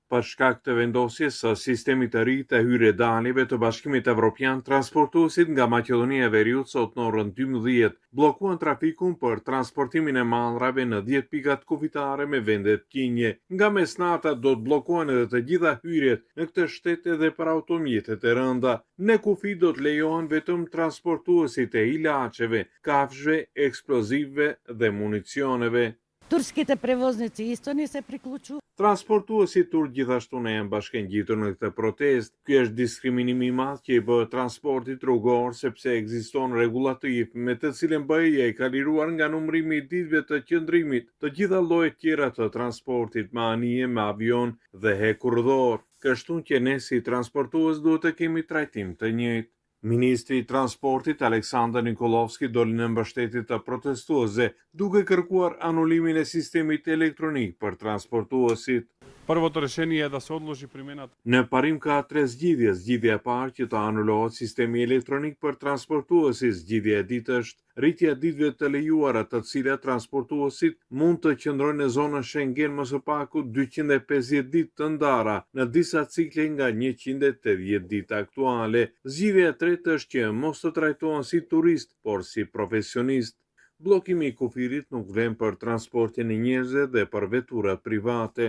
Për shkak të vendosjes së sistemit të ri të hyrje-daljeve të Bashkimit Evropian, transportuesit nga Maqedonia e Veriut sot në orën 12 bllokuan trafikun për transportimin e mallrave në 10 pikat kufitare me vende të qinje. Nga mesnata do të bllokohen edhe të gjitha hyrjet në këtë shtet edhe për automjetet e rënda. Në kufi do të lejohen vetëm transportuesit e ilaçeve, kafshëve, eksplozivëve dhe municioneve. Turskite prevoznici isto не се приклучу. Transportuesit turk gjithashtu ne janë bashkëngjitur në këtë protestë. Ky është diskriminimi i madh që i bëhet transportit rrugor sepse ekziston rregullativ me të cilën BE-ja i ka liruar nga numërimi i ditëve të qëndrimit të gjitha llojet tjera të transportit me anije, me avion dhe hekurrëdhor. Kështu që ne si transportues duhet të kemi trajtim të njëjtë. Ministri i Transportit Aleksandar Nikolovski doli në mbështetje të protestuesve duke kërkuar anulimin e sistemit elektronik për transportuesit. Първото решение е да се отложи примената. Në parim ka 3 zgjidhje. Zgjidhja e parë që të anulohet sistemi elektronik për transportuesit. Zgjidhja e dytë është rritja e ditëve të lejuara të cilat transportuesit mund të qëndrojnë në zonën Schengen më së paku 250 ditë të ndara në disa cikle nga 180 ditë aktuale. Zgjidhja e tretë është që mos të trajtohen si turist, por si profesionist. Bllokimi i kufirit nuk vlen për transportin e njerëzve dhe për vetura private.